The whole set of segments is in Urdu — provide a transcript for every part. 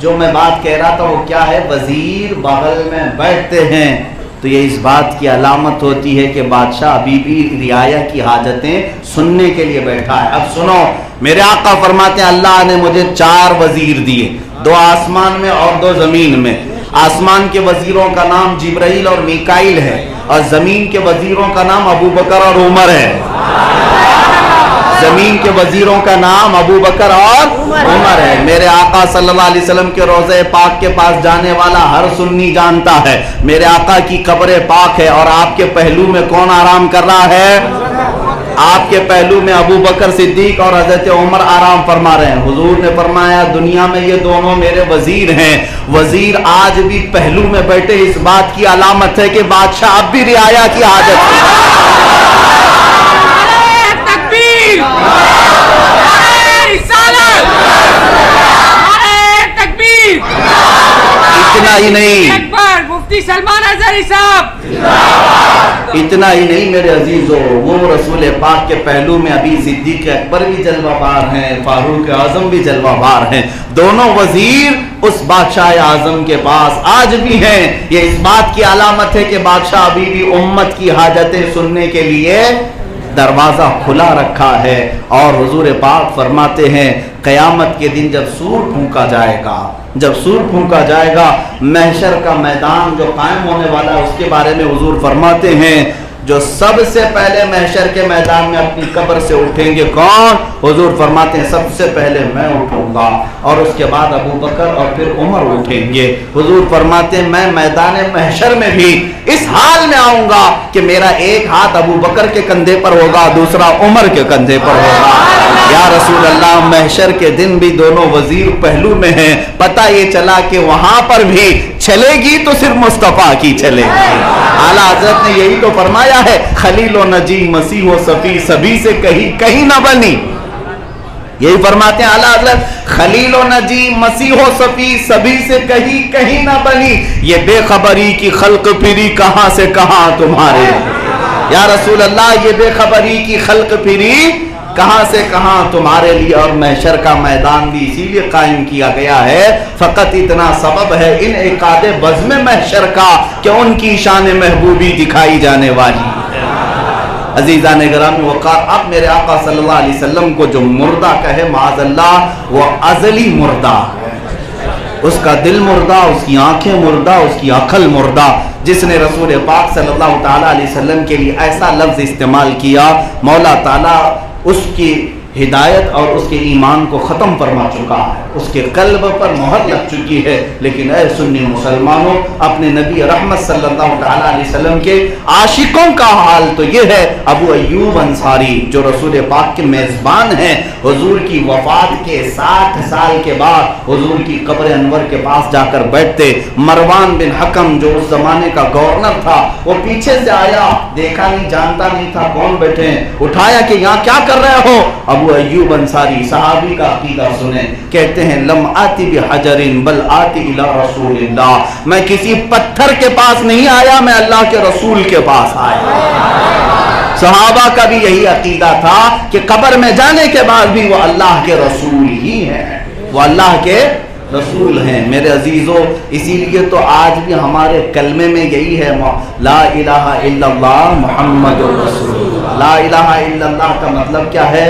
جو میں بات کہہ رہا تھا وہ کیا ہے؟ وزیر بغل میں بیٹھتے ہیں تو یہ اس بات کی علامت ہوتی ہے کہ بادشاہ ابھی بھی رعایا کی حاجتیں سننے کے لیے بیٹھا ہے۔ اب سنو، میرے آقا فرماتے ہیں اللہ نے مجھے 4 وزیر دیے، 2 آسمان میں اور 2 زمین میں۔ آسمان کے وزیروں کا نام جبرائیل اور میکائیل ہے، اور زمین کے وزیروں کا نام ابو بکر اور عمر ہے۔ زمین کے وزیروں کا نام ابو بکر اور عمر ہے۔ میرے آقا صلی اللہ علیہ وسلم کے روضہ پاک کے پاس جانے والا ہر سنی جانتا ہے میرے آقا کی قبر پاک ہے، اور آپ کے پہلو میں کون آرام کر رہا ہے؟ آپ کے پہلو میں ابو بکر صدیق اور حضرت عمر آرام فرما رہے ہیں۔ حضور نے فرمایا دنیا میں یہ دونوں میرے وزیر ہیں، وزیر آج بھی پہلو میں بیٹھے، اس بات کی علامت ہے کہ بادشاہ اب بھی رعایا کی حاجت ہے۔ اتنا ہی نہیں، مفتی سلمان اظہری صاحب، اتنا ہی نہیں میرے عزیزو، وہ رسول پاک کے پہلو میں ابھی صدیق اکبر بھی جلوہ بار ہیں، فاروق اعظم بھی جلوہ بار ہیں، دونوں وزیر اس بادشاہ اعظم کے پاس آج بھی ہیں۔ یہ اس بات کی علامت ہے کہ بادشاہ ابھی بھی امت کی حاجتیں سننے کے لیے دروازہ کھلا رکھا ہے۔ اور حضور پاک فرماتے ہیں قیامت کے دن جب سور پھونکا جائے گا، جب سور پھونکا جائے گا، محشر کا میدان جو قائم ہونے والا ہے اس کے بارے میں حضور فرماتے ہیں جو سب سے پہلے محشر کے میدان میں اپنی قبر سے اٹھیں گے کون؟ حضور فرماتے ہیں سب سے پہلے میں اٹھوں گا، اور اس کے بعد ابو بکر اور پھر عمر اٹھیں گے۔ حضور فرماتے ہیں میں میدان محشر میں بھی اس حال میں آؤں گا کہ میرا ایک ہاتھ ابو بکر کے کندھے پر ہوگا، دوسرا عمر کے کندھے پر ہوگا۔ یا رسول اللہ، محشر کے دن بھی دونوں وزیر پہلو میں ہیں، پتہ یہ چلا کہ وہاں پر بھی چلے گی تو صرف مصطفیٰ کی چلے گی۔ اعلیٰ حضرت نے یہی تو فرمایا ہے خلیل و نجی مسیح و صفی سبھی سے کہیں نہ بنی، یہی فرماتے ہیں اعلیٰ حضرت خلیل و نجی مسیح و صفی سبھی سے کہیں نہ بنی، یہ بے خبری کی خلق پھری کہاں سے کہاں تمہارے۔ یا رسول اللہ، یہ بے خبری کی خلق پھری کہاں سے کہاں تمہارے لیے، اور محشر کا میدان بھی اسی لیے قائم کیا گیا ہے، فقط اتنا سبب ہے ان عقاد بزم محشر کا کہ ان کی شان محبوبی دکھائی جانے والی ہے۔ عزیزان گرامی وقار، اب میرے آقا صلی اللہ علیہ وسلم کو جو مردہ کہے معاذ اللہ، وہ ازلی مردہ ہے، اس کا دل مردہ، اس کی آنکھیں مردہ، اس کی عقل مردہ۔ جس نے رسول پاک صلی اللہ تعالیٰ علیہ وسلم کے لیے ایسا لفظ استعمال کیا، مولا تعالیٰ اس کی ہدایت اور اس کے ایمان کو ختم فرما چکا ہے، اس کے قلب پر مہر لگ چکی ہے۔ لیکن اے سنی مسلمانوں، اپنے نبی رحمت صلی اللہ تعالیٰ علیہ وسلم کے عاشقوں کا حال تو یہ ہے۔ ابو ایوب انصاری جو رسول پاک کے میزبان ہیں، حضور کی وفات کے 60 سال کے بعد حضور کی قبر انور کے پاس جا کر بیٹھتے۔ مروان بن حکم جو اس زمانے کا گورنر تھا، وہ پیچھے سے آیا، دیکھا نہیں، جانتا نہیں تھا کون بیٹھے ہیں، اٹھایا کہ یہاں کیا کر رہے ہو؟ ابو ایوب انصاری صحابی کا عقیدہ سنیں، کہتے ہیں لم آتی بحجر بل آتی الی رسول اللہ، میں کسی پتھر کے پاس نہیں آیا، میں اللہ کے رسول کے پاس آیا۔ صحابہ کا بھی یہی عقیدہ تھا کہ قبر میں جانے کے بعد بھی وہ اللہ کے رسول ہی ہیں، وہ اللہ کے رسول ہیں۔ میرے عزیزو، اسی لیے تو آج بھی ہمارے کلمے میں یہی ہے لا الہ الا اللہ محمد رسول اللہ۔ لا الہ الا اللہ کا مطلب کیا ہے؟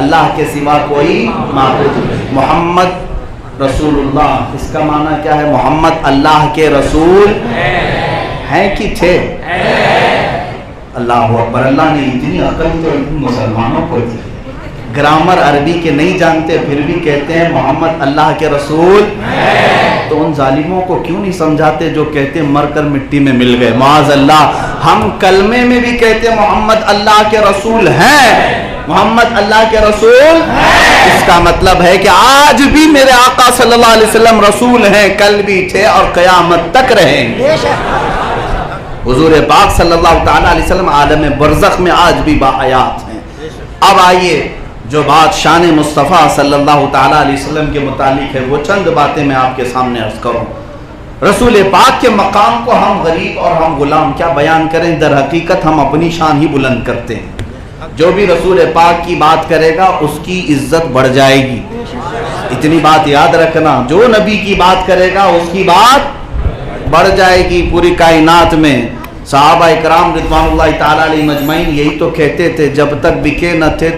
اللہ کے سوا کوئی معبود نہیں، محمد رسول اللہ، اس کا معنی کیا ہے؟ محمد اللہ کے رسول ہیں کہ تھے؟ اللہ اکبر، اللہ نے اتنی عقل تو مسلمانوں کو دی، گرامر عربی کے نہیں جانتے پھر بھی کہتے ہیں محمد اللہ کے رسول۔ تو ان ظالموں کو کیوں نہیں سمجھاتے جو کہتے ہیں مر کر مٹی میں مل گئے؟ معاذ اللہ، ہم کلمے میں بھی کہتے ہیں محمد اللہ کے رسول ہیں، محمد اللہ کے رسول ہیں، اس کا مطلب ہے کہ آج بھی میرے آقا صلی اللہ علیہ وسلم رسول ہیں، کل بھی تھے اور قیامت تک رہیں گے۔ حضور پاک صلی اللہ تعالیٰ علیہ وسلم عالم برزخ میں آج بھی باحیات ہیں۔ اب آئیے جو بات شان مصطفیٰ صلی اللہ تعالیٰ علیہ وسلم کے متعلق ہے، وہ چند باتیں میں آپ کے سامنے عرض کروں۔ رسول پاک کے مقام کو ہم غریب اور ہم غلام کیا بیان کریں، در حقیقت ہم اپنی شان ہی بلند کرتے ہیں۔ جو بھی رسول پاک کی بات کرے گا اس کی عزت بڑھ جائے گی. اتنی بات یاد رکھنا, جو نبی کی بات کرے گا اس کی بات بڑھ جائے گی. پوری کائنات میں صحابہ اکرام رضوان اللہ تعالی علیہ مجمعین یہی تو کہتے تھے, جب تک بکے نہ تھے